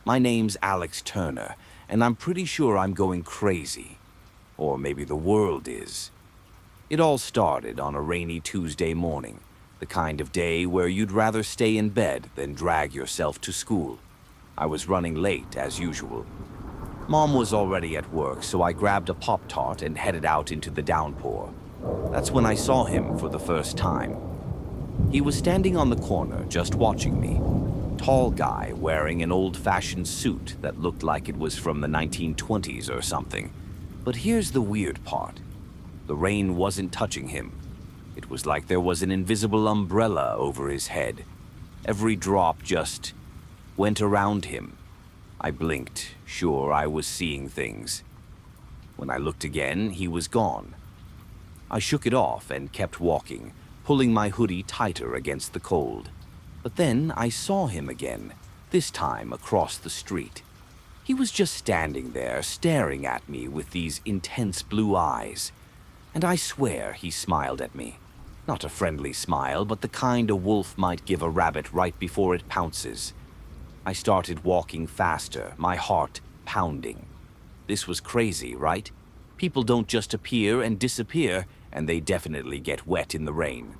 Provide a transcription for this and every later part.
My name's Alex Turner, and I'm pretty sure I'm going crazy. Or maybe the world is. It all started on a rainy Tuesday morning, the kind of day where you'd rather stay in bed than drag yourself to school. I was running late, as usual. Mom was already at work, so I grabbed a Pop-Tart and headed out into the downpour. That's when I saw him for the first time. He was standing on the corner, just watching me. Tall guy wearing an old-fashioned suit that looked like it was from the 1920s or something. But here's the weird part. The rain wasn't touching him. It was like there was an invisible umbrella over his head. Every drop just went around him. I blinked, sure I was seeing things. When I looked again, he was gone. I shook it off and kept walking, pulling my hoodie tighter against the cold. But then I saw him again, this time across the street. He was just standing there, staring at me with these intense blue eyes. And I swear he smiled at me. Not a friendly smile, but the kind a wolf might give a rabbit right before it pounces. I started walking faster, my heart pounding. This was crazy, right? People don't just appear and disappear, and they definitely get wet in the rain.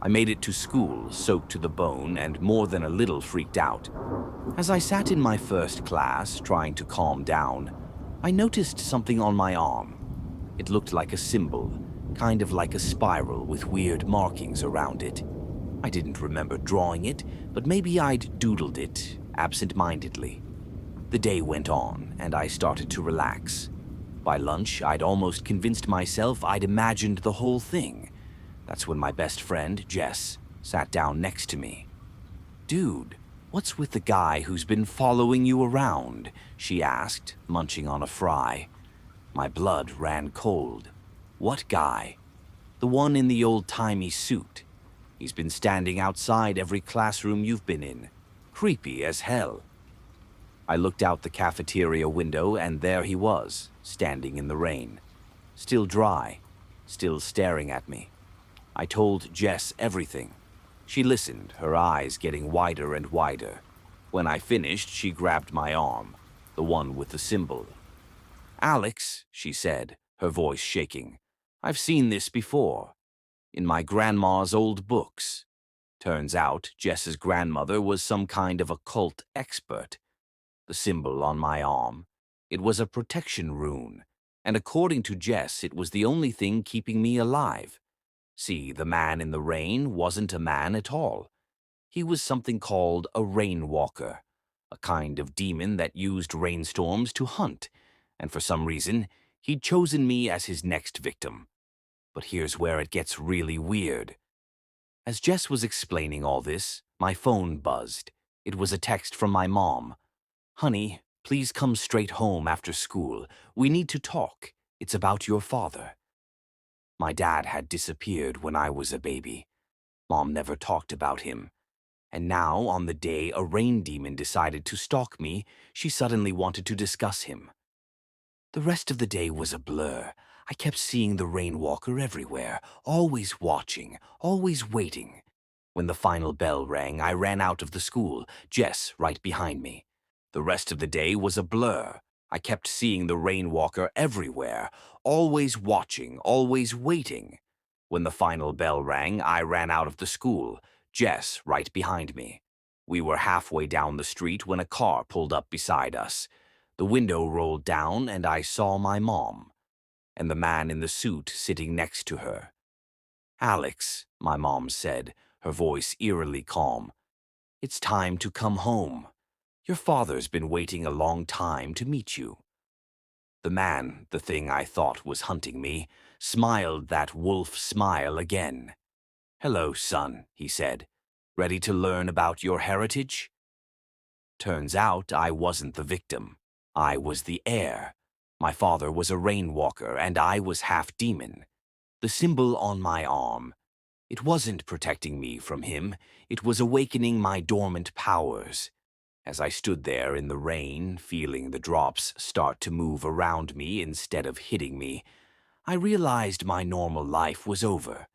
I made it to school, soaked to the bone, and more than a little freaked out. As I sat in my first class, trying to calm down, I noticed something on my arm. It looked like a symbol, kind of like a spiral with weird markings around it. I didn't remember drawing it, but maybe I'd doodled it, absent-mindedly. The day went on, and I started to relax. By lunch, I'd almost convinced myself I'd imagined the whole thing. That's when my best friend, Jess, sat down next to me. "Dude, what's with the guy who's been following you around?" she asked, munching on a fry. My blood ran cold. "What guy?" "The one in the old-timey suit. He's been standing outside every classroom you've been in. Creepy as hell." I looked out the cafeteria window, and there he was, standing in the rain. Still dry, still staring at me. I told Jess everything. She listened, her eyes getting wider and wider. When I finished, she grabbed my arm, the one with the symbol. "Alex," she said, her voice shaking, "I've seen this before. In my grandma's old books." Turns out, Jess's grandmother was some kind of occult expert. The symbol on my arm, it was a protection rune, and according to Jess, it was the only thing keeping me alive. See, the man in the rain wasn't a man at all. He was something called a rainwalker, a kind of demon that used rainstorms to hunt, and for some reason, he'd chosen me as his next victim. But here's where it gets really weird. As Jess was explaining all this, my phone buzzed. It was a text from my mom. "Honey, please come straight home after school. We need to talk. It's about your father." My dad had disappeared when I was a baby. Mom never talked about him. And now, on the day a rain demon decided to stalk me, she suddenly wanted to discuss him. The rest of the day was a blur. I kept seeing the rainwalker everywhere, always watching, always waiting. When the final bell rang, I ran out of the school, Jess right behind me. The rest of the day was a blur. I kept seeing the rainwalker everywhere, always watching, always waiting. When the final bell rang, I ran out of the school, Jess right behind me. We were halfway down the street when a car pulled up beside us. The window rolled down and I saw my mom, and the man in the suit sitting next to her. "Alex," my mom said, her voice eerily calm, "it's time to come home. Your father's been waiting a long time to meet you." The man, the thing I thought was hunting me, smiled that wolf smile again. "Hello, son," he said. "Ready to learn about your heritage?" Turns out I wasn't the victim. I was the heir. My father was a rainwalker, and I was half demon. The symbol on my arm, it wasn't protecting me from him. It was awakening my dormant powers. As I stood there in the rain, feeling the drops start to move around me instead of hitting me, I realized my normal life was over.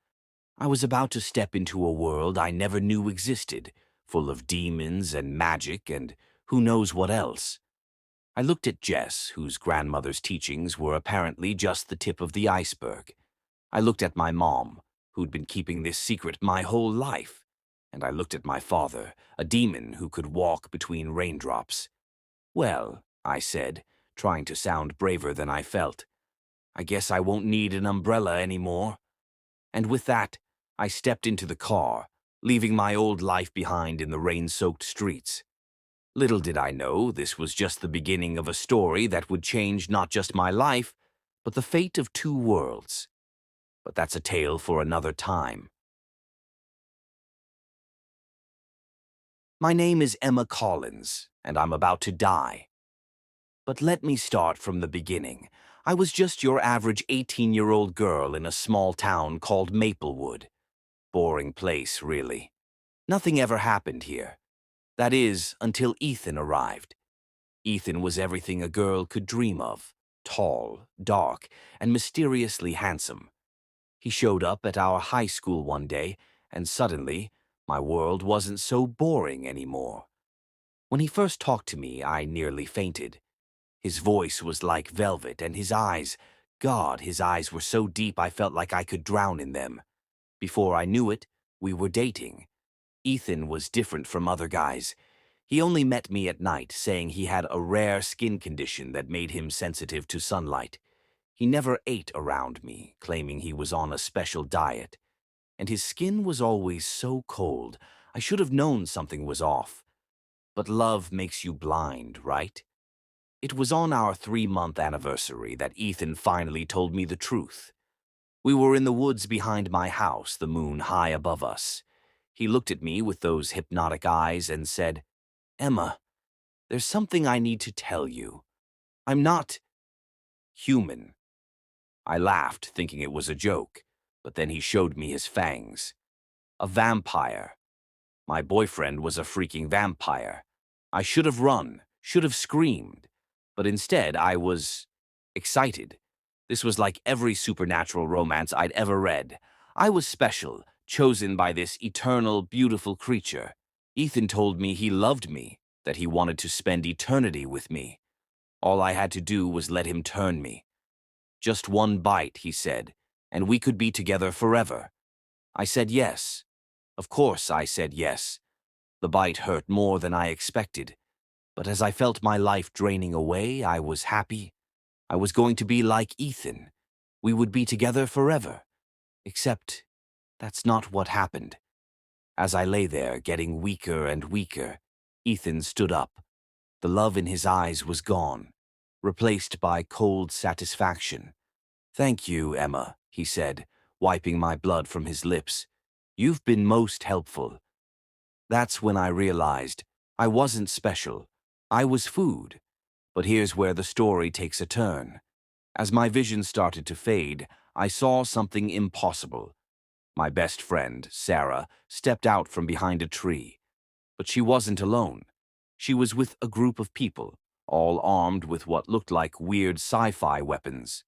I was about to step into a world I never knew existed, full of demons and magic and who knows what else. I looked at Jess, whose grandmother's teachings were apparently just the tip of the iceberg. I looked at my mom, who'd been keeping this secret my whole life. And I looked at my father, a demon who could walk between raindrops. Well, I said, trying to sound braver than I felt, I guess I won't need an umbrella anymore. And with that, I stepped into the car, leaving my old life behind in the rain-soaked streets. Little did I know this was just the beginning of a story that would change not just my life, but the fate of two worlds. But that's a tale for another time. My name is Emma Collins, and I'm about to die. But let me start from the beginning. I was just your average 18-year-old girl in a small town called Maplewood. Boring place, really. Nothing ever happened here. That is, until Ethan arrived. Ethan was everything a girl could dream of. Tall, dark, and mysteriously handsome. He showed up at our high school one day, and suddenly, my world wasn't so boring anymore. When he first talked to me, I nearly fainted. His voice was like velvet, and his eyes, God, his eyes were so deep I felt like I could drown in them. Before I knew it, we were dating. Ethan was different from other guys. He only met me at night, saying he had a rare skin condition that made him sensitive to sunlight. He never ate around me, claiming he was on a special diet. And his skin was always so cold, I should have known something was off. But love makes you blind, right? It was on our 3-month anniversary that Ethan finally told me the truth. We were in the woods behind my house, the moon high above us. He looked at me with those hypnotic eyes and said, "Emma, there's something I need to tell you. I'm not human." I laughed, thinking it was a joke, but then he showed me his fangs. A vampire. My boyfriend was a freaking vampire. I should have run, should have screamed, but instead I was excited. This was like every supernatural romance I'd ever read. I was special, chosen by this eternal, beautiful creature. Ethan told me he loved me, that he wanted to spend eternity with me. All I had to do was let him turn me. Just one bite, he said, and we could be together forever. I said yes. Of course I said yes. The bite hurt more than I expected, but as I felt my life draining away, I was happy. I was going to be like Ethan. We would be together forever. Except, that's not what happened. As I lay there, getting weaker and weaker, Ethan stood up. The love in his eyes was gone, replaced by cold satisfaction. "Thank you, Emma," he said, wiping my blood from his lips. "You've been most helpful." That's when I realized I wasn't special. I was food. But here's where the story takes a turn. As my vision started to fade, I saw something impossible. My best friend, Sarah, stepped out from behind a tree. But she wasn't alone. She was with a group of people, all armed with what looked like weird sci-fi weapons.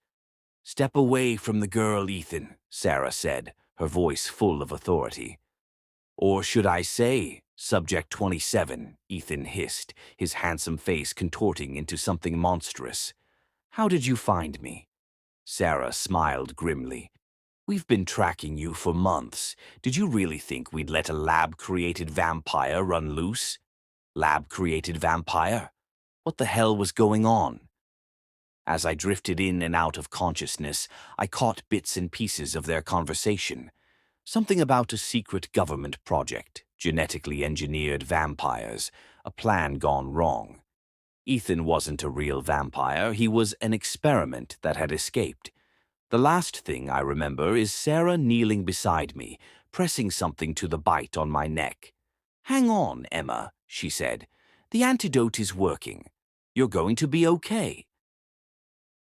"Step away from the girl, Ethan," Sarah said, her voice full of authority. "Or should I say, Subject 27, Ethan hissed, his handsome face contorting into something monstrous. "How did you find me?" Sarah smiled grimly. "We've been tracking you for months. Did you really think we'd let a lab-created vampire run loose?" Lab-created vampire? What the hell was going on? As I drifted in and out of consciousness, I caught bits and pieces of their conversation. Something about a secret government project, genetically engineered vampires, a plan gone wrong. Ethan wasn't a real vampire, he was an experiment that had escaped. The last thing I remember is Sarah kneeling beside me, pressing something to the bite on my neck. "Hang on, Emma," she said. "The antidote is working. You're going to be okay."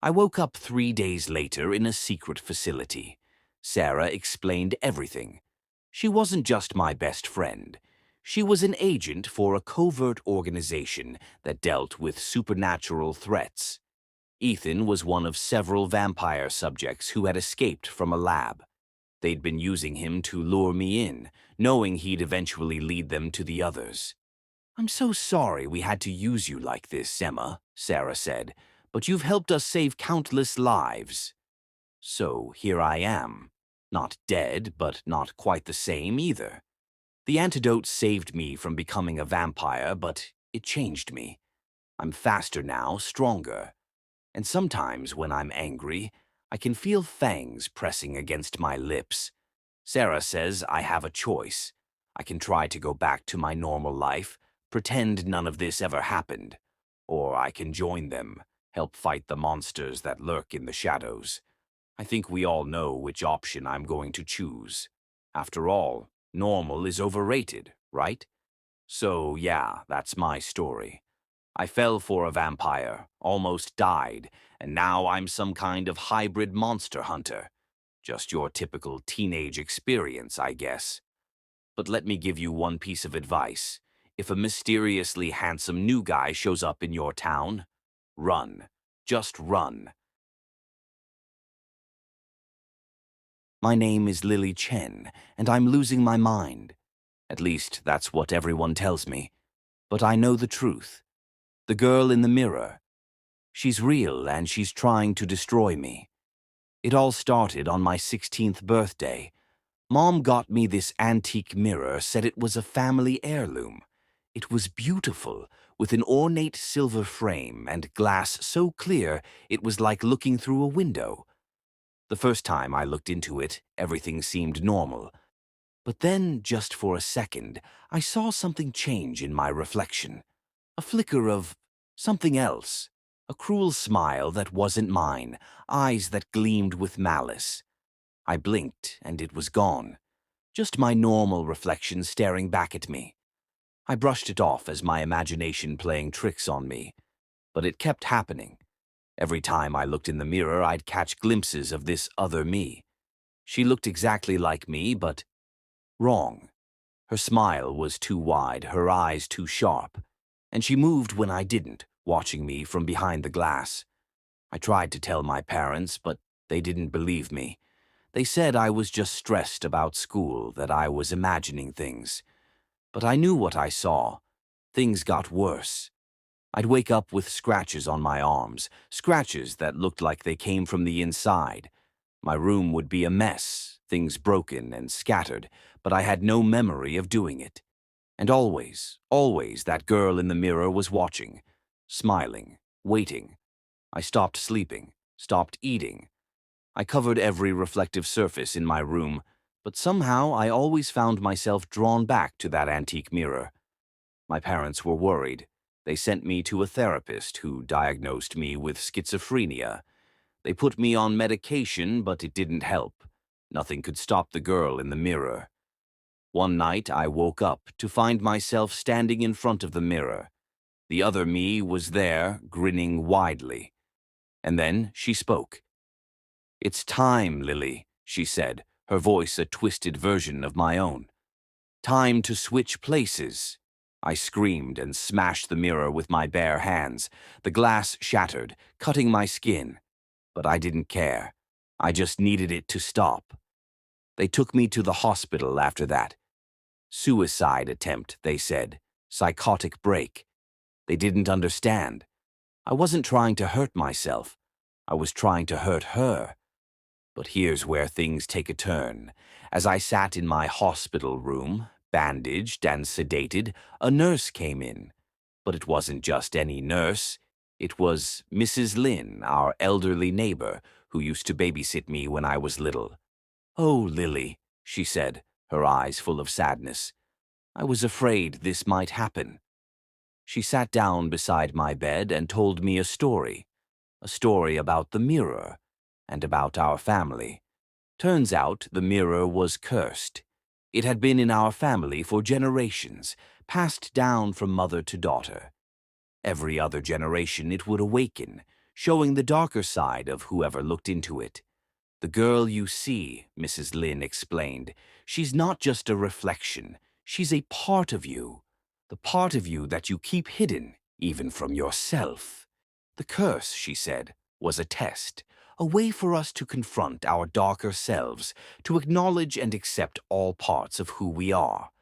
I woke up 3 days later in a secret facility. Sarah explained everything. She wasn't just my best friend. She was an agent for a covert organization that dealt with supernatural threats. Ethan was one of several vampire subjects who had escaped from a lab. They'd been using him to lure me in, knowing he'd eventually lead them to the others. I'm so sorry we had to use you like this, Emma, Sarah said, but you've helped us save countless lives. So here I am. Not dead, but not quite the same either. The antidote saved me from becoming a vampire, but it changed me. I'm faster now, stronger. And sometimes when I'm angry, I can feel fangs pressing against my lips. Sarah says I have a choice. I can try to go back to my normal life, pretend none of this ever happened. Or I can join them, help fight the monsters that lurk in the shadows. I think we all know which option I'm going to choose. After all, normal is overrated, right? So yeah, that's my story. I fell for a vampire, almost died, and now I'm some kind of hybrid monster hunter. Just your typical teenage experience, I guess. But let me give you one piece of advice. If a mysteriously handsome new guy shows up in your town, run. Just run. My name is Lily Chen, and I'm losing my mind. At least, that's what everyone tells me. But I know the truth. The girl in the mirror. She's real, and she's trying to destroy me. It all started on my 16th birthday. Mom got me this antique mirror, said it was a family heirloom. It was beautiful, with an ornate silver frame and glass so clear it was like looking through a window. The first time I looked into it, everything seemed normal. But then, just for a second, I saw something change in my reflection. A flicker of something else. A cruel smile that wasn't mine, eyes that gleamed with malice. I blinked, and it was gone. Just my normal reflection staring back at me. I brushed it off as my imagination playing tricks on me. But it kept happening. Every time I looked in the mirror, I'd catch glimpses of this other me. She looked exactly like me, but wrong. Her smile was too wide, her eyes too sharp. And she moved when I didn't, watching me from behind the glass. I tried to tell my parents, but they didn't believe me. They said I was just stressed about school, that I was imagining things. But I knew what I saw. Things got worse. I'd wake up with scratches on my arms, scratches that looked like they came from the inside. My room would be a mess, things broken and scattered, but I had no memory of doing it. And always, always that girl in the mirror was watching, smiling, waiting. I stopped sleeping, stopped eating. I covered every reflective surface in my room, but somehow I always found myself drawn back to that antique mirror. My parents were worried. They sent me to a therapist who diagnosed me with schizophrenia. They put me on medication, but it didn't help. Nothing could stop the girl in the mirror. One night I woke up to find myself standing in front of the mirror. The other me was there, grinning widely. And then she spoke. "It's time, Lily," she said, her voice a twisted version of my own. "Time to switch places." I screamed and smashed the mirror with my bare hands. The glass shattered, cutting my skin. But I didn't care. I just needed it to stop. They took me to the hospital after that. Suicide attempt, they said. Psychotic break. They didn't understand. I wasn't trying to hurt myself. I was trying to hurt her. But here's where things take a turn. As I sat in my hospital room, bandaged and sedated, a nurse came in. But it wasn't just any nurse. It was Mrs. Lynn, our elderly neighbor, who used to babysit me when I was little. "Oh, Lily," she said, her eyes full of sadness. "I was afraid this might happen." She sat down beside my bed and told me a story about the mirror, and about our family. Turns out the mirror was cursed. It had been in our family for generations, passed down from mother to daughter. Every other generation it would awaken, showing the darker side of whoever looked into it. "The girl you see," Mrs. Lynn explained, "she's not just a reflection. She's a part of you. The part of you that you keep hidden, even from yourself." The curse, she said, was a test, a way for us to confront our darker selves, to acknowledge and accept all parts of who we are.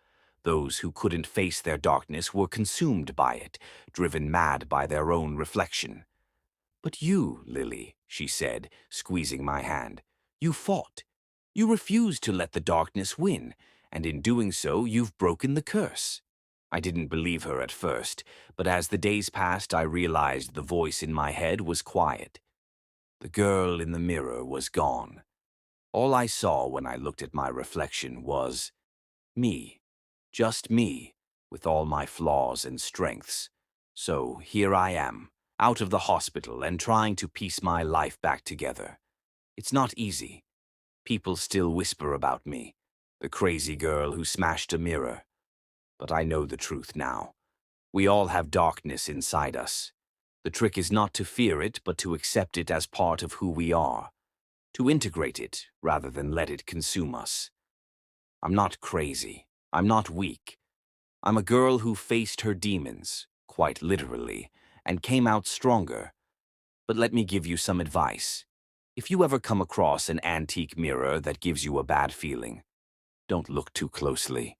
Those who couldn't face their darkness were consumed by it, driven mad by their own reflection. "But you, Lily," she said, squeezing my hand, "you fought. You refused to let the darkness win, and in doing so, you've broken the curse." I didn't believe her at first, but as the days passed, I realized the voice in my head was quiet. The girl in the mirror was gone. All I saw when I looked at my reflection was me, just me, with all my flaws and strengths. So here I am, out of the hospital and trying to piece my life back together. It's not easy. People still whisper about me, the crazy girl who smashed a mirror. But I know the truth now. We all have darkness inside us. The trick is not to fear it, but to accept it as part of who we are. To integrate it, rather than let it consume us. I'm not crazy. I'm not weak. I'm a girl who faced her demons, quite literally, and came out stronger. But let me give you some advice. If you ever come across an antique mirror that gives you a bad feeling, don't look too closely.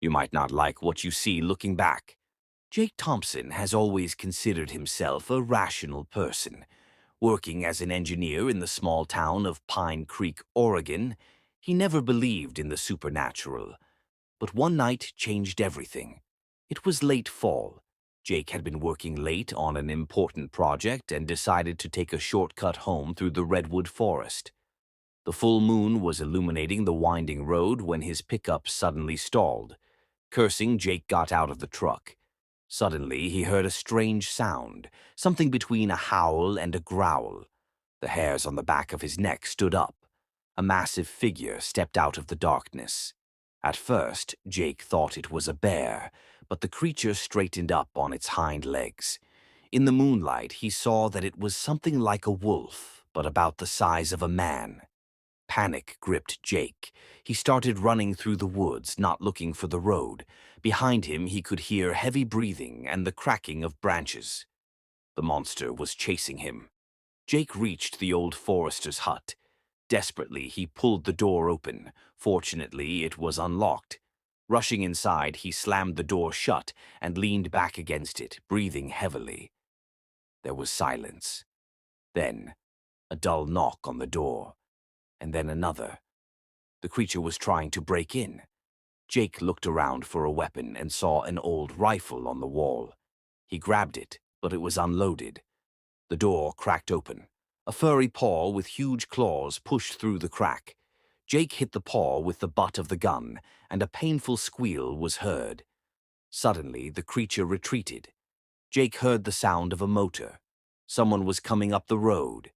You might not like what you see looking back. Jake Thompson has always considered himself a rational person. Working as an engineer in the small town of Pine Creek, Oregon, he never believed in the supernatural. But one night changed everything. It was late fall. Jake had been working late on an important project and decided to take a shortcut home through the redwood forest. The full moon was illuminating the winding road when his pickup suddenly stalled. Cursing, Jake got out of the truck. Suddenly, he heard a strange sound, something between a howl and a growl. The hairs on the back of his neck stood up. A massive figure stepped out of the darkness. At first, Jake thought it was a bear, but the creature straightened up on its hind legs. In the moonlight, he saw that it was something like a wolf, but about the size of a man. Panic gripped Jake. He started running through the woods, not looking for the road. Behind him, he could hear heavy breathing and the cracking of branches. The monster was chasing him. Jake reached the old forester's hut. Desperately, he pulled the door open. Fortunately, it was unlocked. Rushing inside, he slammed the door shut and leaned back against it, breathing heavily. There was silence. Then, a dull knock on the door. And then another. The creature was trying to break in. Jake looked around for a weapon and saw an old rifle on the wall. He grabbed it, but it was unloaded. The door cracked open. A furry paw with huge claws pushed through the crack. Jake hit the paw with the butt of the gun, and a painful squeal was heard. Suddenly, the creature retreated. Jake heard the sound of a motor. Someone was coming up the road.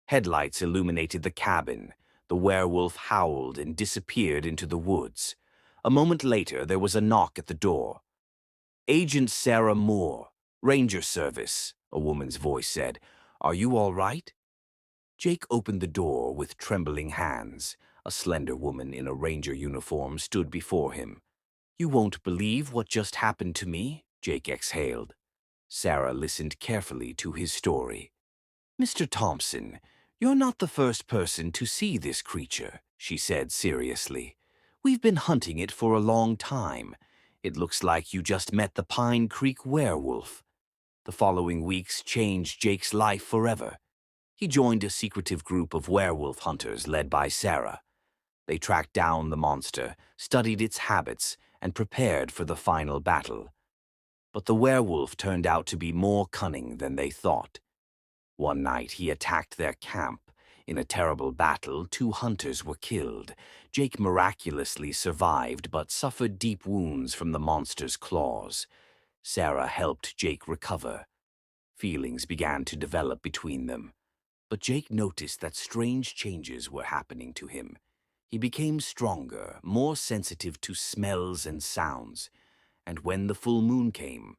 Headlights illuminated the cabin. The werewolf howled and disappeared into the woods. A moment later, there was a knock at the door. "Agent Sarah Moore, Ranger Service," a woman's voice said. "Are you all right?" Jake opened the door with trembling hands. A slender woman in a ranger uniform stood before him. "You won't believe what just happened to me," Jake exhaled. Sarah listened carefully to his story. "Mr. Thompson, you're not the first person to see this creature," she said seriously. "We've been hunting it for a long time. It looks like you just met the Pine Creek werewolf." The following weeks changed Jake's life forever. He joined a secretive group of werewolf hunters led by Sarah. They tracked down the monster, studied its habits, and prepared for the final battle. But the werewolf turned out to be more cunning than they thought. One night he attacked their camp. In a terrible battle, 2 hunters were killed. Jake miraculously survived but suffered deep wounds from the monster's claws. Sarah helped Jake recover. Feelings began to develop between them. But Jake noticed that strange changes were happening to him. He became stronger, more sensitive to smells and sounds. And when the full moon came,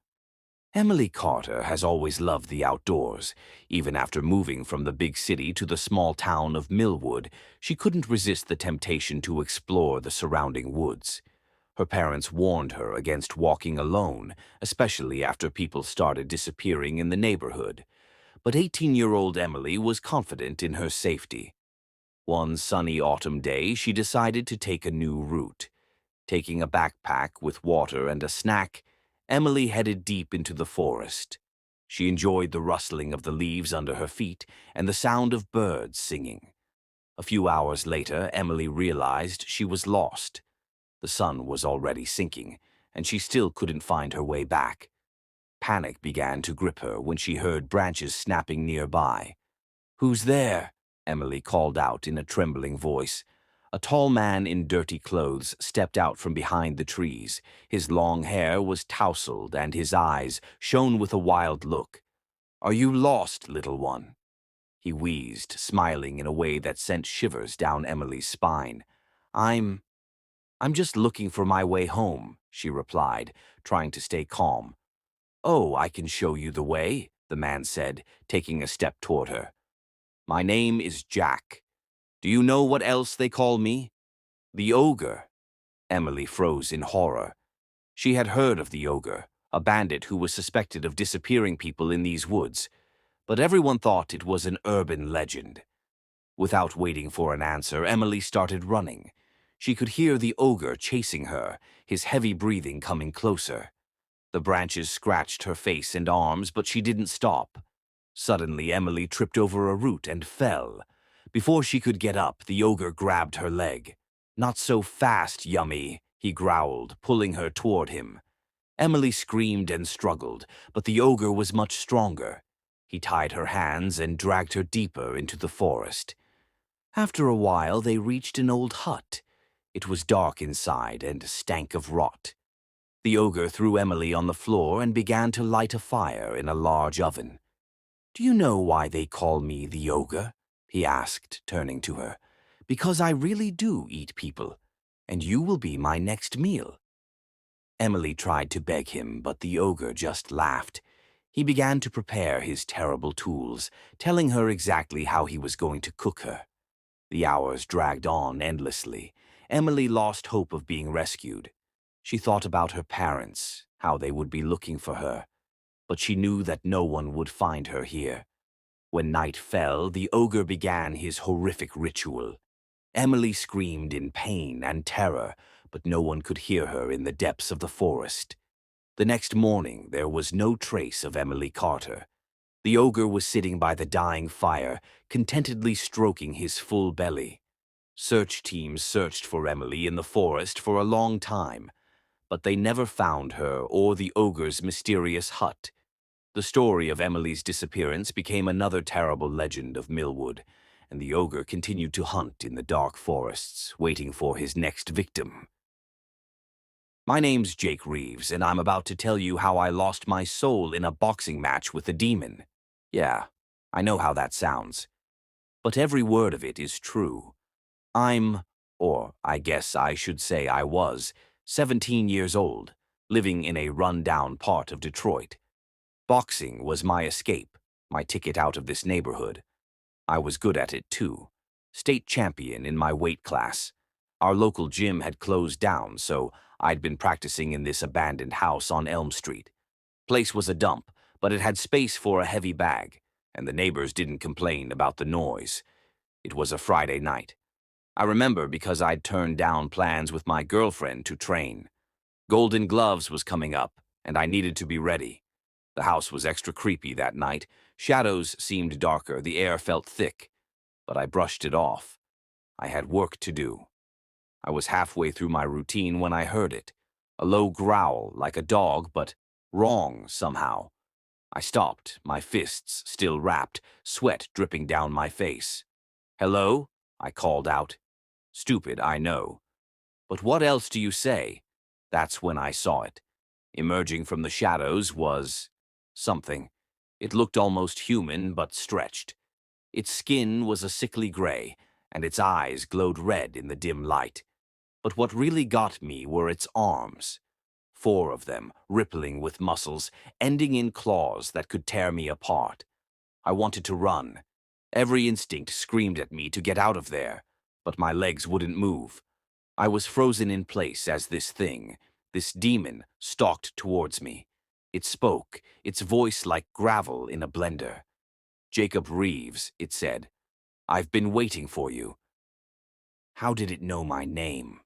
Emily Carter has always loved the outdoors. Even after moving from the big city to the small town of Millwood, she couldn't resist the temptation to explore the surrounding woods. Her parents warned her against walking alone, especially after people started disappearing in the neighborhood. But 18-year-old Emily was confident in her safety. One sunny autumn day, she decided to take a new route. Taking a backpack with water and a snack, Emily headed deep into the forest. She enjoyed the rustling of the leaves under her feet and the sound of birds singing. A few hours later, Emily realized she was lost. The sun was already sinking, and she still couldn't find her way back. Panic began to grip her when she heard branches snapping nearby. "Who's there?" Emily called out in a trembling voice. A tall man in dirty clothes stepped out from behind the trees. His long hair was tousled and his eyes shone with a wild look. "Are you lost, little one?" He wheezed, smiling in a way that sent shivers down Emily's spine. I'm just looking for my way home," she replied, trying to stay calm. "Oh, I can show you the way," the man said, taking a step toward her. "My name is Jack. Do you know what else they call me? The Ogre." Emily froze in horror. She had heard of the Ogre, a bandit who was suspected of disappearing people in these woods, but everyone thought it was an urban legend. Without waiting for an answer, Emily started running. She could hear the ogre chasing her, his heavy breathing coming closer. The branches scratched her face and arms, but she didn't stop. Suddenly, Emily tripped over a root and fell. Before she could get up, the ogre grabbed her leg. "Not so fast, Yummy," he growled, pulling her toward him. Emily screamed and struggled, but the ogre was much stronger. He tied her hands and dragged her deeper into the forest. After a while, they reached an old hut. It was dark inside and stank of rot. The ogre threw Emily on the floor and began to light a fire in a large oven. "Do you know why they call me the ogre?" he asked, turning to her. "Because I really do eat people, and you will be my next meal." Emily tried to beg him, but the ogre just laughed. He began to prepare his terrible tools, telling her exactly how he was going to cook her. The hours dragged on endlessly. Emily lost hope of being rescued. She thought about her parents, how they would be looking for her, but she knew that no one would find her here. When night fell, the ogre began his horrific ritual. Emily screamed in pain and terror, but no one could hear her in the depths of the forest. The next morning, there was no trace of Emily Carter. The ogre was sitting by the dying fire, contentedly stroking his full belly. Search teams searched for Emily in the forest for a long time, but they never found her or the ogre's mysterious hut. The story of Emily's disappearance became another terrible legend of Millwood, and the ogre continued to hunt in the dark forests, waiting for his next victim. My name's Jake Reeves, and I'm about to tell you how I lost my soul in a boxing match with a demon. Yeah, I know how that sounds. But every word of it is true. Or I guess I should say I was, 17 years old, living in a run-down part of Detroit. Boxing was my escape, my ticket out of this neighborhood. I was good at it, too. State champion in my weight class. Our local gym had closed down, so I'd been practicing in this abandoned house on Elm Street. Place was a dump, but it had space for a heavy bag, and the neighbors didn't complain about the noise. It was a Friday night. I remember because I'd turned down plans with my girlfriend to train. Golden Gloves was coming up, and I needed to be ready. The house was extra creepy that night. Shadows seemed darker, the air felt thick, but I brushed it off. I had work to do. I was halfway through my routine when I heard it. A low growl, like a dog, but wrong somehow. I stopped, my fists still wrapped, sweat dripping down my face. "Hello?" I called out. Stupid, I know. But what else do you say? That's when I saw it. Emerging from the shadows was something. It looked almost human, but stretched. Its skin was a sickly gray, and its eyes glowed red in the dim light. But what really got me were its arms. 4 of them, rippling with muscles, ending in claws that could tear me apart. I wanted to run. Every instinct screamed at me to get out of there, but my legs wouldn't move. I was frozen in place as this thing, this demon, stalked towards me. It spoke, its voice like gravel in a blender. "Jacob Reeves," it said. "I've been waiting for you." How did it know my name?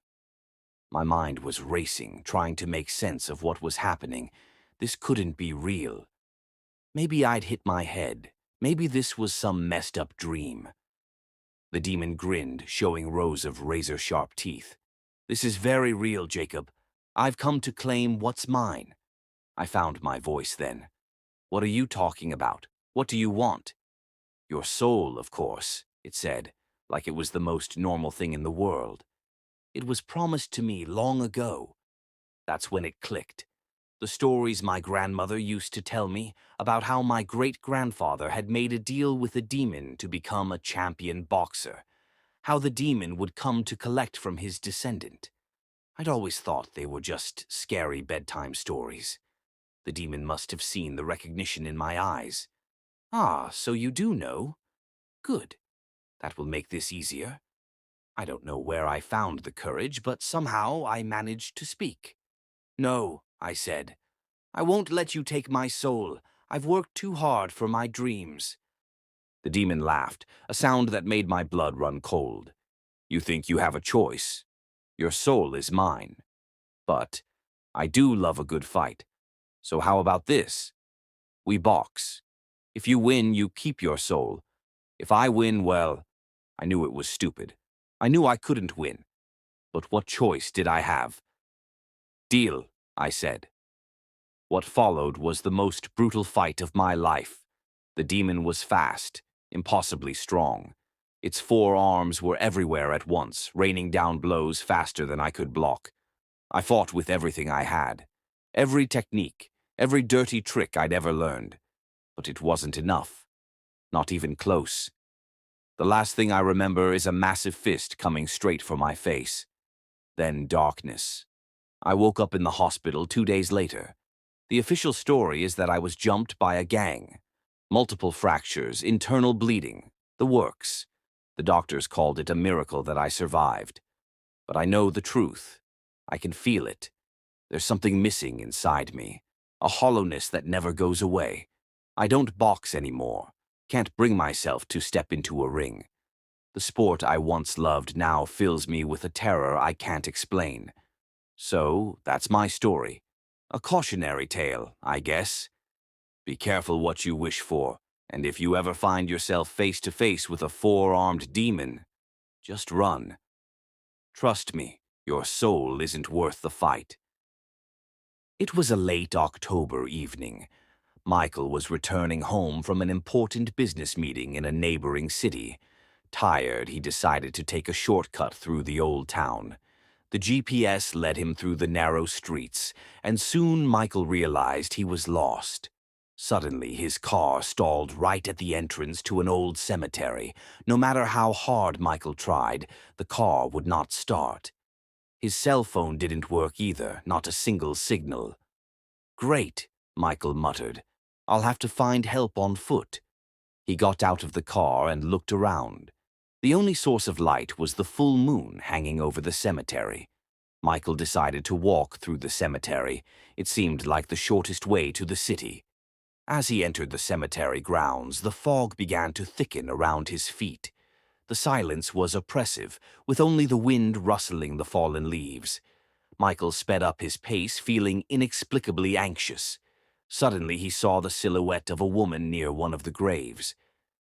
My mind was racing, trying to make sense of what was happening. This couldn't be real. Maybe I'd hit my head. Maybe this was some messed up dream. The demon grinned, showing rows of razor-sharp teeth. This is very real, Jacob. I've come to claim what's mine. I found my voice then. What are you talking about? What do you want? Your soul, of course, it said, like it was the most normal thing in the world. It was promised to me long ago. That's when it clicked. The stories my grandmother used to tell me about how my great-grandfather had made a deal with a demon to become a champion boxer, how the demon would come to collect from his descendant. I'd always thought they were just scary bedtime stories. The demon must have seen the recognition in my eyes. Ah, so you do know? Good. That will make this easier. I don't know where I found the courage, but somehow I managed to speak. No, I said. I won't let you take my soul. I've worked too hard for my dreams. The demon laughed, a sound that made my blood run cold. You think you have a choice? Your soul is mine. But I do love a good fight. So how about this? We box. If you win, you keep your soul. If I win, well, I knew it was stupid. I knew I couldn't win. But what choice did I have? Deal, I said. What followed was the most brutal fight of my life. The demon was fast, impossibly strong. Its four arms were everywhere at once, raining down blows faster than I could block. I fought with everything I had. Every technique, every dirty trick I'd ever learned. But it wasn't enough. Not even close. The last thing I remember is a massive fist coming straight for my face. Then darkness. I woke up in the hospital 2 days later. The official story is that I was jumped by a gang. Multiple fractures, internal bleeding, the works. The doctors called it a miracle that I survived. But I know the truth. I can feel it. There's something missing inside me, a hollowness that never goes away. I don't box anymore. Can't bring myself to step into a ring. The sport I once loved now fills me with a terror I can't explain. So, that's my story. A cautionary tale, I guess. Be careful what you wish for, and if you ever find yourself face to face with a four-armed demon, just run. Trust me, your soul isn't worth the fight. It was a late October evening. Michael was returning home from an important business meeting in a neighboring city. Tired, he decided to take a shortcut through the old town. The GPS led him through the narrow streets, and soon Michael realized he was lost. Suddenly, his car stalled right at the entrance to an old cemetery. No matter how hard Michael tried, the car would not start. His cell phone didn't work either, not a single signal. Great, Michael muttered. I'll have to find help on foot. He got out of the car and looked around. The only source of light was the full moon hanging over the cemetery. Michael decided to walk through the cemetery. It seemed like the shortest way to the city. As he entered the cemetery grounds, the fog began to thicken around his feet. The silence was oppressive, with only the wind rustling the fallen leaves. Michael sped up his pace, feeling inexplicably anxious. Suddenly he saw the silhouette of a woman near one of the graves.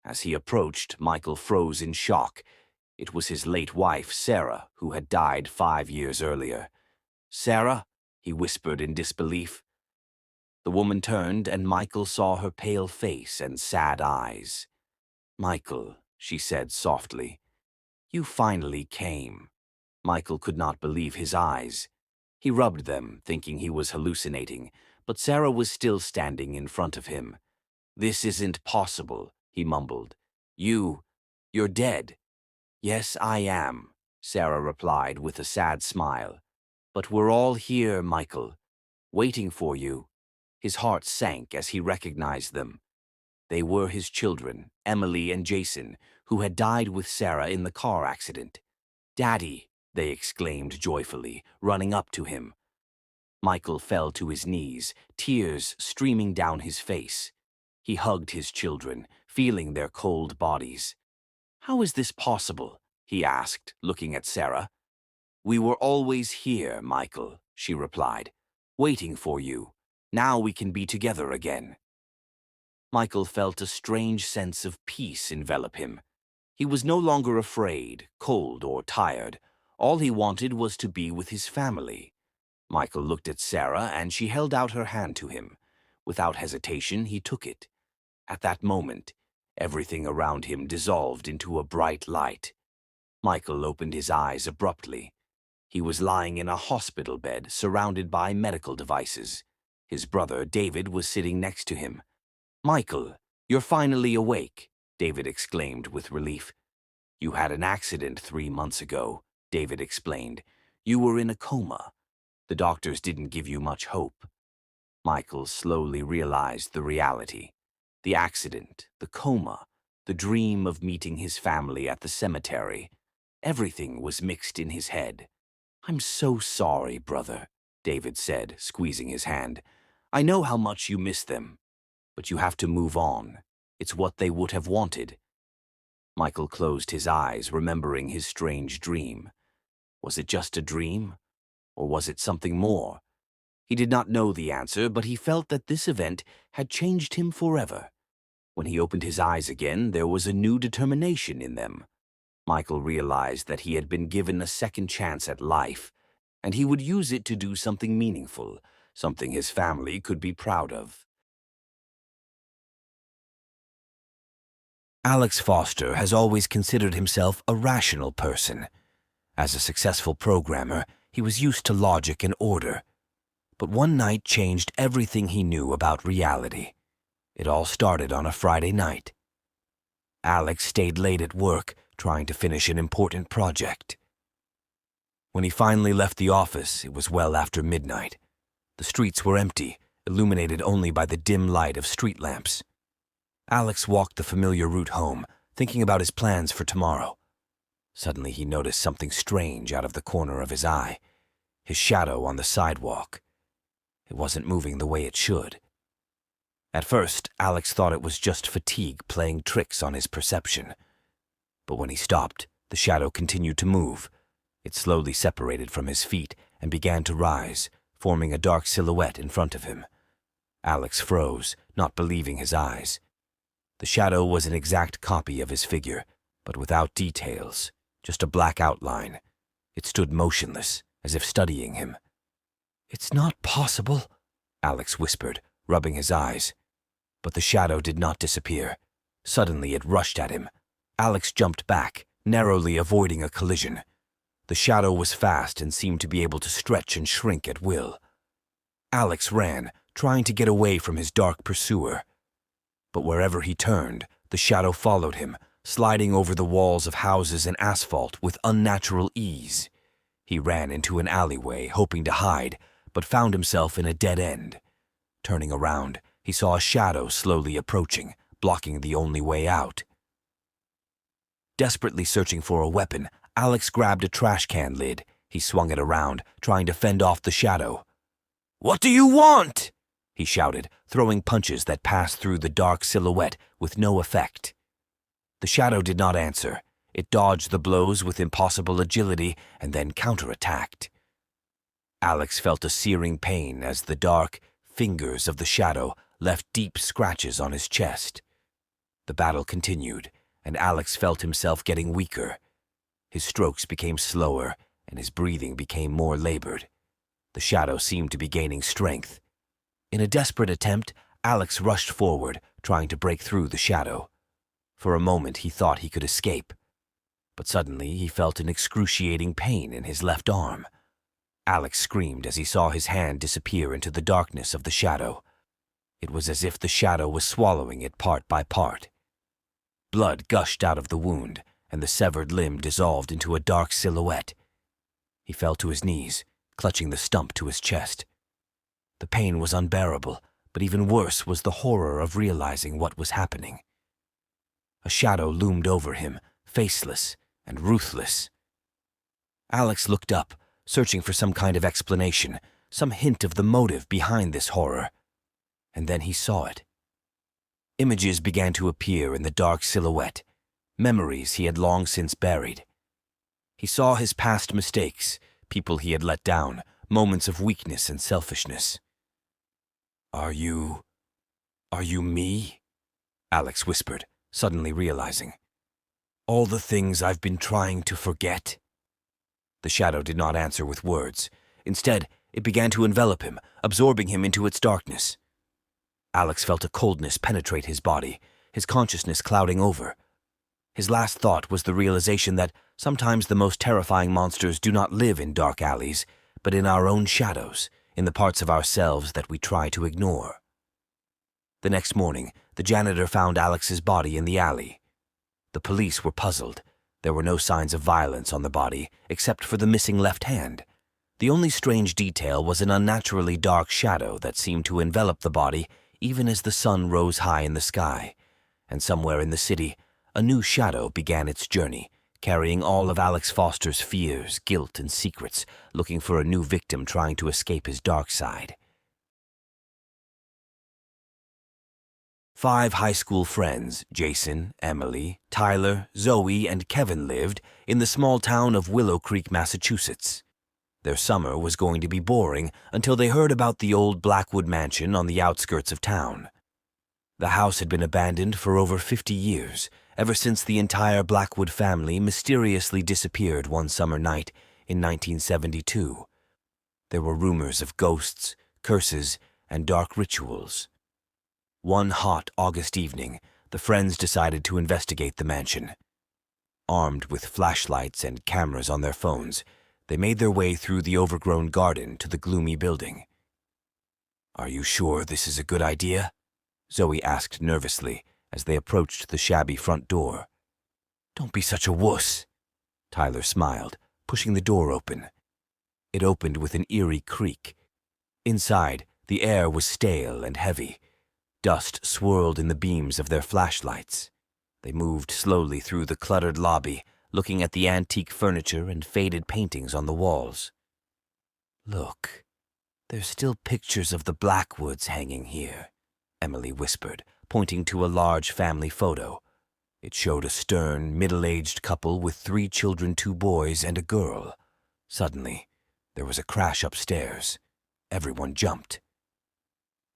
As he approached, Michael froze in shock. It was his late wife, Sarah, who had died 5 years earlier. "Sarah?" he whispered in disbelief. The woman turned, and Michael saw her pale face and sad eyes. "Michael," she said softly, "you finally came." Michael could not believe his eyes. He rubbed them, thinking he was hallucinating, but Sarah was still standing in front of him. "This isn't possible," he mumbled. You're dead." "Yes, I am," Sarah replied with a sad smile. "But we're all here, Michael, waiting for you." His heart sank as he recognized them. They were his children, Emily and Jason, who had died with Sarah in the car accident. "Daddy," they exclaimed joyfully, running up to him. Michael fell to his knees, tears streaming down his face. He hugged his children, feeling their cold bodies. "How is this possible?" he asked, looking at Sarah. "We were always here, Michael," she replied, "waiting for you. Now we can be together again." Michael felt a strange sense of peace envelop him. He was no longer afraid, cold, or tired. All he wanted was to be with his family. Michael looked at Sarah, and she held out her hand to him. Without hesitation, he took it. At that moment, everything around him dissolved into a bright light. Michael opened his eyes abruptly. He was lying in a hospital bed, surrounded by medical devices. His brother, David, was sitting next to him. "Michael, you're finally awake," David exclaimed with relief. "You had an accident 3 months ago," David explained. "You were in a coma. The doctors didn't give you much hope." Michael slowly realized the reality. The accident, the coma, the dream of meeting his family at the cemetery. Everything was mixed in his head. "I'm so sorry, brother," David said, squeezing his hand. "I know how much you miss them. But you have to move on. It's what they would have wanted." Michael closed his eyes, remembering his strange dream. Was it just a dream? Or was it something more? He did not know the answer, but he felt that this event had changed him forever. When he opened his eyes again, there was a new determination in them. Michael realized that he had been given a second chance at life, and he would use it to do something meaningful, something his family could be proud of. Alex Foster has always considered himself a rational person. As a successful programmer, he was used to logic and order. But one night changed everything he knew about reality. It all started on a Friday night. Alex stayed late at work, trying to finish an important project. When he finally left the office, it was well after midnight. The streets were empty, illuminated only by the dim light of street lamps. Alex walked the familiar route home, thinking about his plans for tomorrow. Suddenly he noticed something strange out of the corner of his eye. His shadow on the sidewalk. It wasn't moving the way it should. At first, Alex thought it was just fatigue playing tricks on his perception. But when he stopped, the shadow continued to move. It slowly separated from his feet and began to rise, forming a dark silhouette in front of him. Alex froze, not believing his eyes. The shadow was an exact copy of his figure, but without details, just a black outline. It stood motionless, as if studying him. "It's not possible," Alex whispered, rubbing his eyes. But the shadow did not disappear. Suddenly it rushed at him. Alex jumped back, narrowly avoiding a collision. The shadow was fast and seemed to be able to stretch and shrink at will. Alex ran, trying to get away from his dark pursuer. But wherever he turned, the shadow followed him, sliding over the walls of houses and asphalt with unnatural ease. He ran into an alleyway, hoping to hide, but found himself in a dead end. Turning around, he saw a shadow slowly approaching, blocking the only way out. Desperately searching for a weapon, Alex grabbed a trash can lid. He swung it around, trying to fend off the shadow. "What do you want?" he shouted, throwing punches that passed through the dark silhouette with no effect. The shadow did not answer. It dodged the blows with impossible agility and then counterattacked. Alex felt a searing pain as the dark fingers of the shadow left deep scratches on his chest. The battle continued, and Alex felt himself getting weaker. His strokes became slower, and his breathing became more labored. The shadow seemed to be gaining strength. In a desperate attempt, Alex rushed forward, trying to break through the shadow. For a moment he thought he could escape, but suddenly he felt an excruciating pain in his left arm. Alex screamed as he saw his hand disappear into the darkness of the shadow. It was as if the shadow was swallowing it part by part. Blood gushed out of the wound, and the severed limb dissolved into a dark silhouette. He fell to his knees, clutching the stump to his chest. The pain was unbearable, but even worse was the horror of realizing what was happening. A shadow loomed over him, faceless and ruthless. Alex looked up, searching for some kind of explanation, some hint of the motive behind this horror. And then he saw it. Images began to appear in the dark silhouette, memories he had long since buried. He saw his past mistakes, people he had let down, moments of weakness and selfishness. Are you me? Alex whispered, suddenly realizing. All the things I've been trying to forget? The shadow did not answer with words. Instead, it began to envelop him, absorbing him into its darkness. Alex felt a coldness penetrate his body, his consciousness clouding over. His last thought was the realization that sometimes the most terrifying monsters do not live in dark alleys, but in our own shadows, in the parts of ourselves that we try to ignore. The next morning, the janitor found Alex's body in the alley. The police were puzzled. There were no signs of violence on the body, except for the missing left hand. The only strange detail was an unnaturally dark shadow that seemed to envelop the body even as the sun rose high in the sky. And somewhere in the city, a new shadow began its journey, carrying all of Alex Foster's fears, guilt, and secrets, looking for a new victim trying to escape his dark side. 5 high school friends, Jason, Emily, Tyler, Zoe, and Kevin, lived in the small town of Willow Creek, Massachusetts. Their summer was going to be boring until they heard about the old Blackwood mansion on the outskirts of town. The house had been abandoned for over 50 years, ever since the entire Blackwood family mysteriously disappeared one summer night in 1972. There were rumors of ghosts, curses, and dark rituals. One hot August evening, the friends decided to investigate the mansion. Armed with flashlights and cameras on their phones, they made their way through the overgrown garden to the gloomy building. "Are you sure this is a good idea?" Zoe asked nervously as they approached the shabby front door. "Don't be such a wuss," Tyler smiled, pushing the door open. It opened with an eerie creak. Inside, the air was stale and heavy. Dust swirled in the beams of their flashlights. They moved slowly through the cluttered lobby, looking at the antique furniture and faded paintings on the walls. "Look, there's still pictures of the Blackwoods hanging here," Emily whispered, pointing to a large family photo. It showed a stern, middle-aged couple with 3 children, 2 boys, and a girl. Suddenly, there was a crash upstairs. Everyone jumped.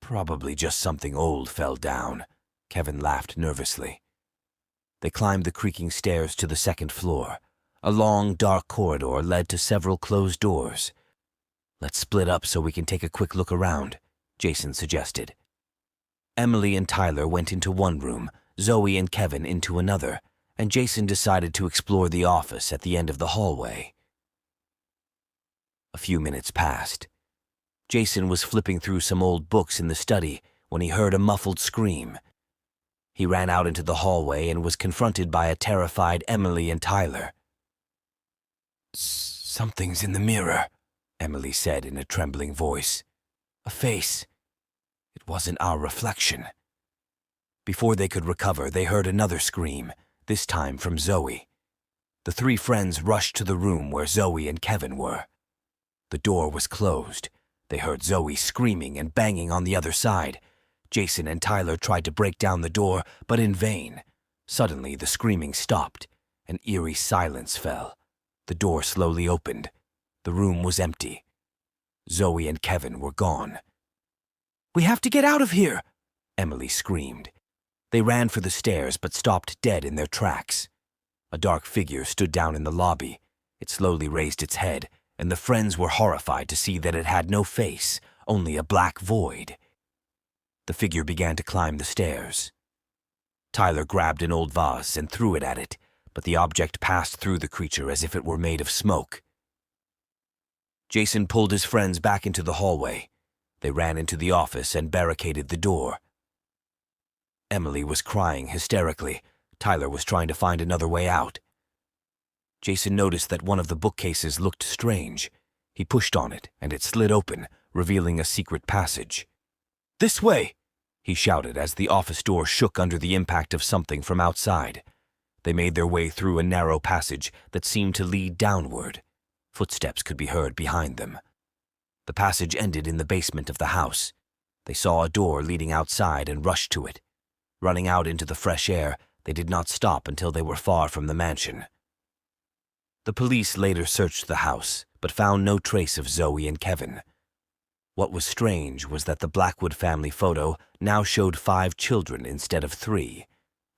"Probably just something old fell down," Kevin laughed nervously. They climbed the creaking stairs to the 2nd floor. A long, dark corridor led to several closed doors. "Let's split up so we can take a quick look around," Jason suggested. Emily and Tyler went into one room, Zoe and Kevin into another, and Jason decided to explore the office at the end of the hallway. A few minutes passed. Jason was flipping through some old books in the study when he heard a muffled scream. He ran out into the hallway and was confronted by a terrified Emily and Tyler. "Something's in the mirror," Emily said in a trembling voice. "A face. It wasn't our reflection." Before they could recover, they heard another scream, this time from Zoe. The 3 friends rushed to the room where Zoe and Kevin were. The door was closed. They heard Zoe screaming and banging on the other side. Jason and Tyler tried to break down the door, but in vain. Suddenly, the screaming stopped. An eerie silence fell. The door slowly opened. The room was empty. Zoe and Kevin were gone. "We have to get out of here!" Emily screamed. They ran for the stairs but stopped dead in their tracks. A dark figure stood down in the lobby. It slowly raised its head, and the friends were horrified to see that it had no face, only a black void. The figure began to climb the stairs. Tyler grabbed an old vase and threw it at it, but the object passed through the creature as if it were made of smoke. Jason pulled his friends back into the hallway. They ran into the office and barricaded the door. Emily was crying hysterically. Tyler was trying to find another way out. Jason noticed that one of the bookcases looked strange. He pushed on it, and it slid open, revealing a secret passage. "This way!" he shouted as the office door shook under the impact of something from outside. They made their way through a narrow passage that seemed to lead downward. Footsteps could be heard behind them. The passage ended in the basement of the house. They saw a door leading outside and rushed to it. Running out into the fresh air, they did not stop until they were far from the mansion. The police later searched the house, but found no trace of Zoe and Kevin. What was strange was that the Blackwood family photo now showed 5 children instead of 3,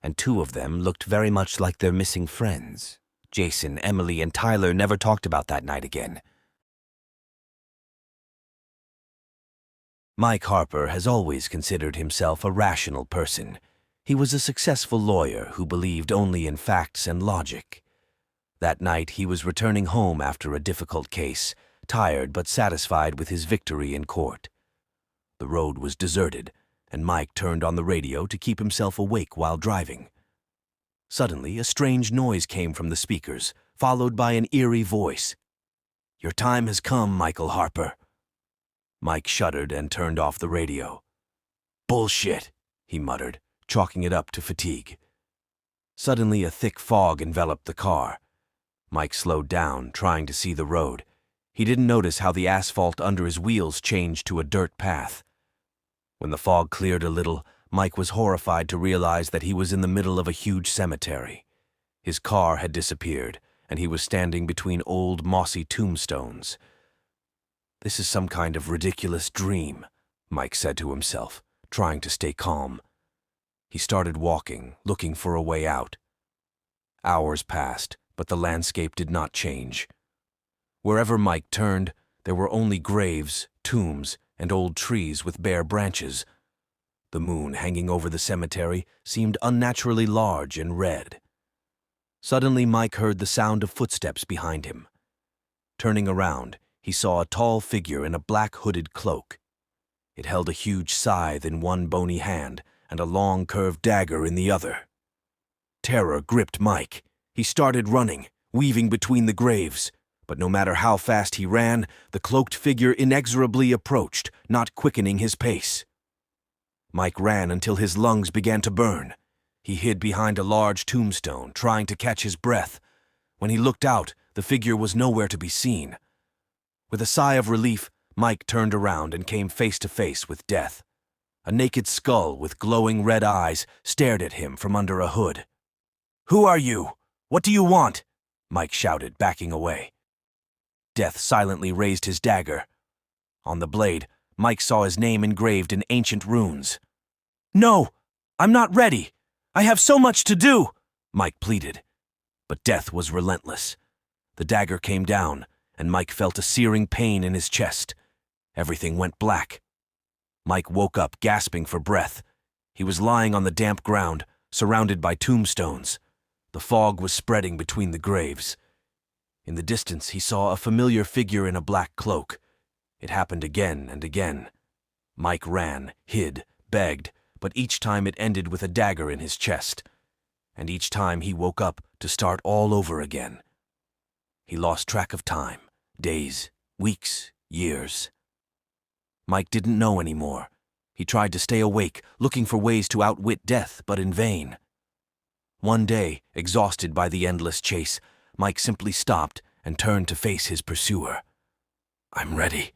and 2 of them looked very much like their missing friends. Jason, Emily, and Tyler never talked about that night again. Mike Harper has always considered himself a rational person. He was a successful lawyer who believed only in facts and logic. That night he was returning home after a difficult case, tired but satisfied with his victory in court. The road was deserted, and Mike turned on the radio to keep himself awake while driving. Suddenly, a strange noise came from the speakers, followed by an eerie voice. "Your time has come, Michael Harper." Mike shuddered and turned off the radio. "Bullshit," he muttered, chalking it up to fatigue. Suddenly, a thick fog enveloped the car. Mike slowed down, trying to see the road. He didn't notice how the asphalt under his wheels changed to a dirt path. When the fog cleared a little, Mike was horrified to realize that he was in the middle of a huge cemetery. His car had disappeared, and he was standing between old, mossy tombstones. "This is some kind of ridiculous dream," Mike said to himself, trying to stay calm. He started walking, looking for a way out. Hours passed, but the landscape did not change. Wherever Mike turned, there were only graves, tombs, and old trees with bare branches. The moon hanging over the cemetery seemed unnaturally large and red. Suddenly, Mike heard the sound of footsteps behind him. Turning around, he saw a tall figure in a black hooded cloak. It held a huge scythe in one bony hand and a long curved dagger in the other. Terror gripped Mike. He started running, weaving between the graves. But no matter how fast he ran, the cloaked figure inexorably approached, not quickening his pace. Mike ran until his lungs began to burn. He hid behind a large tombstone, trying to catch his breath. When he looked out, the figure was nowhere to be seen. With a sigh of relief, Mike turned around and came face to face with death. A naked skull with glowing red eyes stared at him from under a hood. "Who are you? What do you want?" Mike shouted, backing away. Death silently raised his dagger. On the blade, Mike saw his name engraved in ancient runes. "No, I'm not ready. I have so much to do," Mike pleaded. But Death was relentless. The dagger came down, and Mike felt a searing pain in his chest. Everything went black. Mike woke up, gasping for breath. He was lying on the damp ground, surrounded by tombstones. The fog was spreading between the graves. In the distance, he saw a familiar figure in a black cloak. It happened again and again. Mike ran, hid, begged, but each time it ended with a dagger in his chest. And each time he woke up to start all over again. He lost track of time, days, weeks, years. Mike didn't know anymore. He tried to stay awake, looking for ways to outwit death, but in vain. One day, exhausted by the endless chase, Mike simply stopped and turned to face his pursuer. "I'm ready,"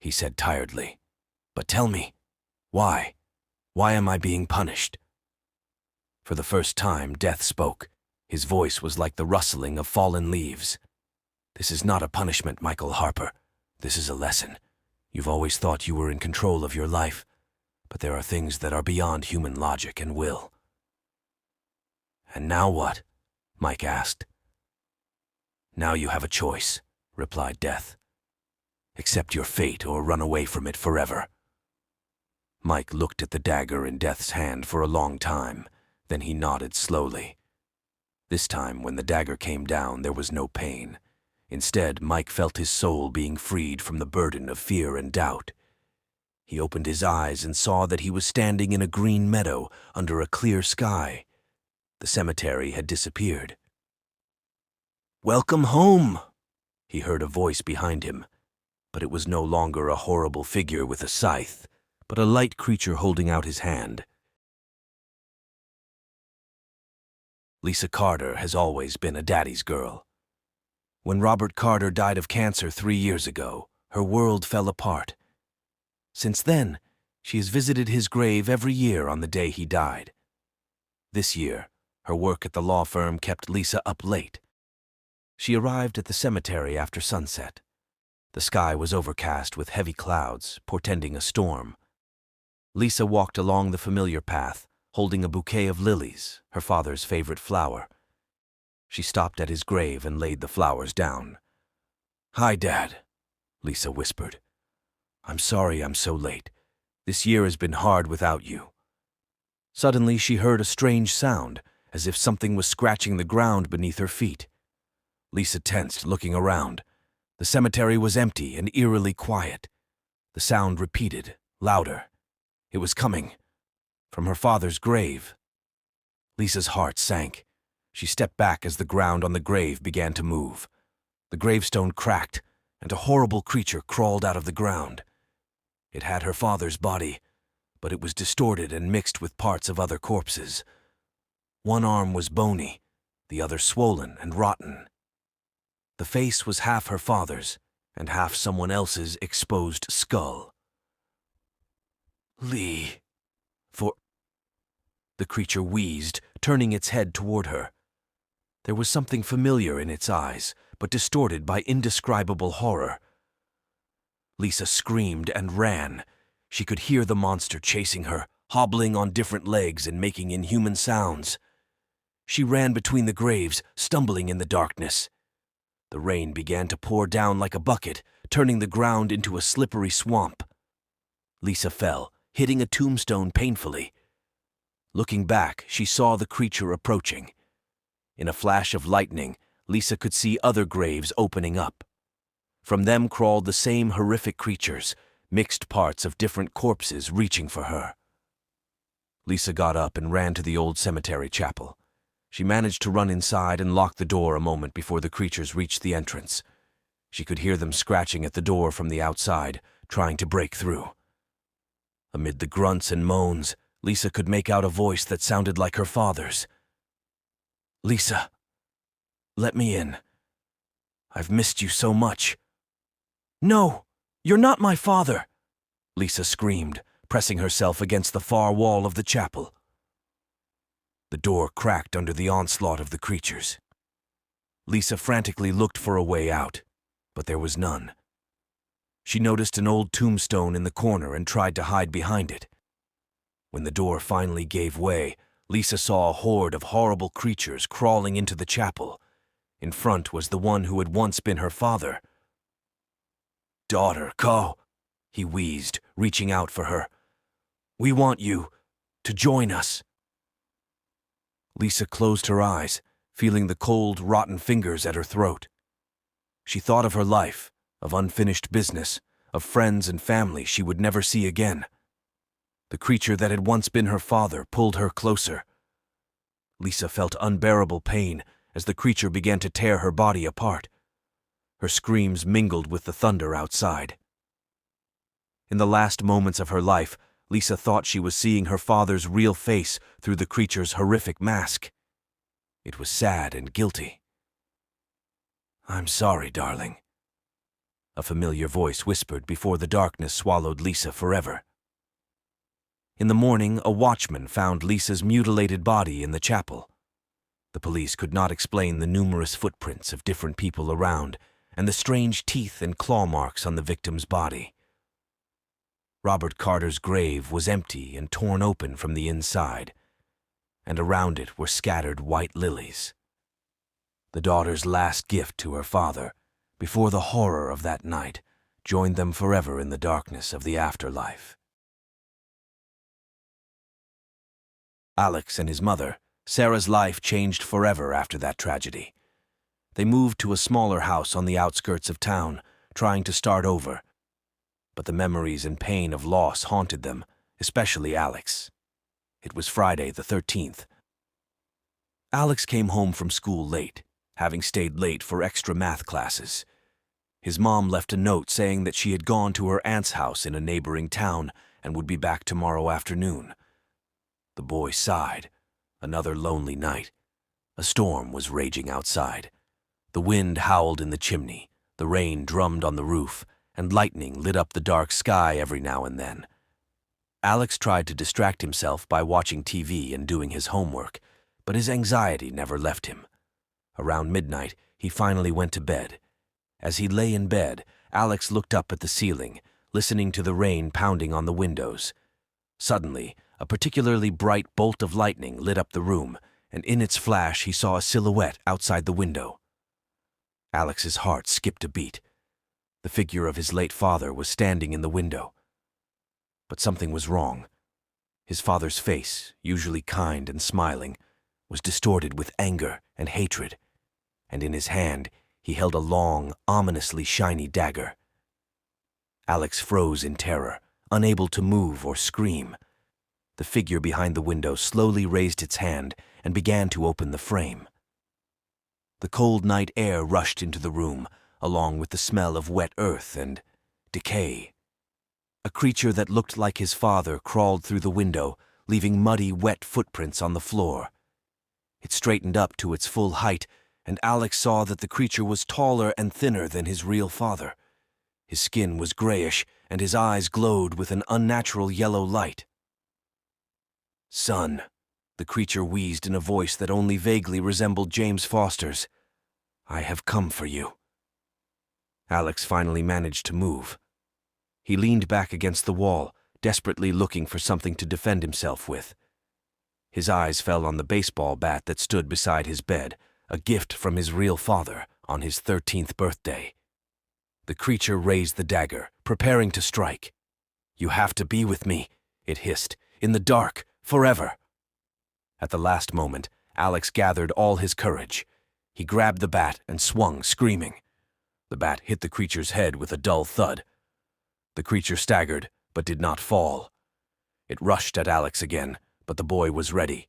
he said tiredly. "But tell me, why? Why am I being punished?" For the first time, Death spoke. His voice was like the rustling of fallen leaves. "This is not a punishment, Michael Harper. This is a lesson. You've always thought you were in control of your life, but there are things that are beyond human logic and will." "And now what?" Mike asked. "Now you have a choice," replied Death. "Accept your fate or run away from it forever." Mike looked at the dagger in Death's hand for a long time, then he nodded slowly. This time, when the dagger came down, there was no pain. Instead, Mike felt his soul being freed from the burden of fear and doubt. He opened his eyes and saw that he was standing in a green meadow under a clear sky. The cemetery had disappeared. "Welcome home," he heard a voice behind him, but it was no longer a horrible figure with a scythe, but a light creature holding out his hand. Lisa Carter has always been a daddy's girl. When Robert Carter died of cancer 3 years ago, her world fell apart. Since then, she has visited his grave every year on the day he died. This year, her work at the law firm kept Lisa up late. She arrived at the cemetery after sunset. The sky was overcast with heavy clouds, portending a storm. Lisa walked along the familiar path, holding a bouquet of lilies, her father's favorite flower. She stopped at his grave and laid the flowers down. "Hi, Dad," Lisa whispered. "I'm sorry I'm so late. This year has been hard without you." Suddenly she heard a strange sound, as if something was scratching the ground beneath her feet. Lisa tensed, looking around. The cemetery was empty and eerily quiet. The sound repeated, louder. It was coming from her father's grave. Lisa's heart sank. She stepped back as the ground on the grave began to move. The gravestone cracked, and a horrible creature crawled out of the ground. It had her father's body, but it was distorted and mixed with parts of other corpses. One arm was bony, the other swollen and rotten. The face was half her father's and half someone else's exposed skull. "Lee, for—" The creature wheezed, turning its head toward her. There was something familiar in its eyes, but distorted by indescribable horror. Lisa screamed and ran. She could hear the monster chasing her, hobbling on different legs and making inhuman sounds. She ran between the graves, stumbling in the darkness. The rain began to pour down like a bucket, turning the ground into a slippery swamp. Lisa fell, hitting a tombstone painfully. Looking back, she saw the creature approaching. In a flash of lightning, Lisa could see other graves opening up. From them crawled the same horrific creatures, mixed parts of different corpses reaching for her. Lisa got up and ran to the old cemetery chapel. She managed to run inside and lock the door a moment before the creatures reached the entrance. She could hear them scratching at the door from the outside, trying to break through. Amid the grunts and moans, Lisa could make out a voice that sounded like her father's. "Lisa, let me in. I've missed you so much." "No, you're not my father," Lisa screamed, pressing herself against the far wall of the chapel. The door cracked under the onslaught of the creatures. Lisa frantically looked for a way out, but there was none. She noticed an old tombstone in the corner and tried to hide behind it. When the door finally gave way, Lisa saw a horde of horrible creatures crawling into the chapel. In front was the one who had once been her father. "Daughter, go," he wheezed, reaching out for her. "We want you to join us." Lisa closed her eyes, feeling the cold, rotten fingers at her throat. She thought of her life, of unfinished business, of friends and family she would never see again. The creature that had once been her father pulled her closer. Lisa felt unbearable pain as the creature began to tear her body apart. Her screams mingled with the thunder outside. In the last moments of her life, Lisa thought she was seeing her father's real face through the creature's horrific mask. It was sad and guilty. "I'm sorry, darling," a familiar voice whispered before the darkness swallowed Lisa forever. In the morning, a watchman found Lisa's mutilated body in the chapel. The police could not explain the numerous footprints of different people around and the strange teeth and claw marks on the victim's body. Robert Carter's grave was empty and torn open from the inside, and around it were scattered white lilies. The daughter's last gift to her father, before the horror of that night joined them forever in the darkness of the afterlife. Alex and his mother, Sarah's life changed forever after that tragedy. They moved to a smaller house on the outskirts of town, trying to start over. But the memories and pain of loss haunted them, especially Alex. It was Friday the 13th. Alex came home from school late, having stayed late for extra math classes. His mom left a note saying that she had gone to her aunt's house in a neighboring town and would be back tomorrow afternoon. The boy sighed. Another lonely night. A storm was raging outside. The wind howled in the chimney, the rain drummed on the roof, and lightning lit up the dark sky every now and then. Alex tried to distract himself by watching TV and doing his homework, but his anxiety never left him. Around midnight, he finally went to bed. As he lay in bed, Alex looked up at the ceiling, listening to the rain pounding on the windows. Suddenly, a particularly bright bolt of lightning lit up the room, and in its flash he saw a silhouette outside the window. Alex's heart skipped a beat. The figure of his late father was standing in the window. But something was wrong. His father's face, usually kind and smiling, was distorted with anger and hatred, and in his hand he held a long, ominously shiny dagger. Alex froze in terror, unable to move or scream. The figure behind the window slowly raised its hand and began to open the frame. The cold night air rushed into the room, along with the smell of wet earth and decay. A creature that looked like his father crawled through the window, leaving muddy, wet footprints on the floor. It straightened up to its full height, and Alex saw that the creature was taller and thinner than his real father. His skin was grayish, and his eyes glowed with an unnatural yellow light. "Son," the creature wheezed in a voice that only vaguely resembled James Foster's, "I have come for you." Alex finally managed to move. He leaned back against the wall, desperately looking for something to defend himself with. His eyes fell on the baseball bat that stood beside his bed, a gift from his real father on his 13th birthday. The creature raised the dagger, preparing to strike. "You have to be with me," it hissed, "in the dark, forever." At the last moment, Alex gathered all his courage. He grabbed the bat and swung, screaming. The bat hit the creature's head with a dull thud. The creature staggered, but did not fall. It rushed at Alex again, but the boy was ready.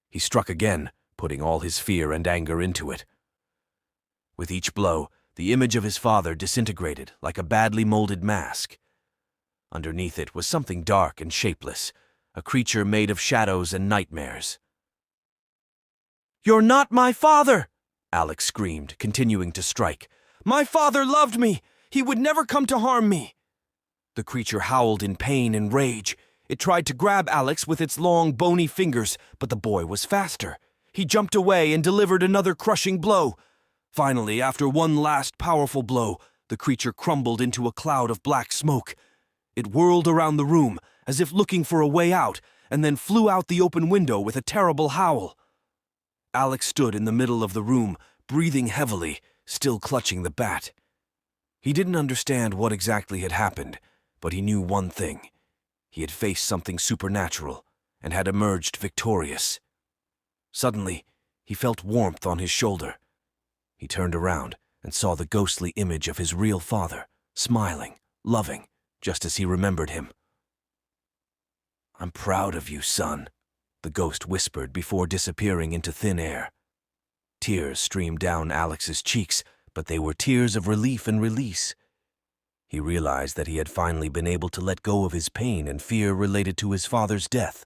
He struck again, putting all his fear and anger into it. With each blow, the image of his father disintegrated like a badly molded mask. Underneath it was something dark and shapeless, a creature made of shadows and nightmares. "You're not my father!" Alex screamed, continuing to strike. "My father loved me! He would never come to harm me!" The creature howled in pain and rage. It tried to grab Alex with its long, bony fingers, but the boy was faster. He jumped away and delivered another crushing blow. Finally, after one last powerful blow, the creature crumbled into a cloud of black smoke. It whirled around the room, as if looking for a way out, and then flew out the open window with a terrible howl. Alex stood in the middle of the room, breathing heavily, still clutching the bat. He didn't understand what exactly had happened, but he knew one thing. He had faced something supernatural and had emerged victorious. Suddenly, he felt warmth on his shoulder. He turned around and saw the ghostly image of his real father, smiling, loving, just as he remembered him. "I'm proud of you, son," the ghost whispered before disappearing into thin air. Tears streamed down Alex's cheeks, but they were tears of relief and release. He realized that he had finally been able to let go of his pain and fear related to his father's death.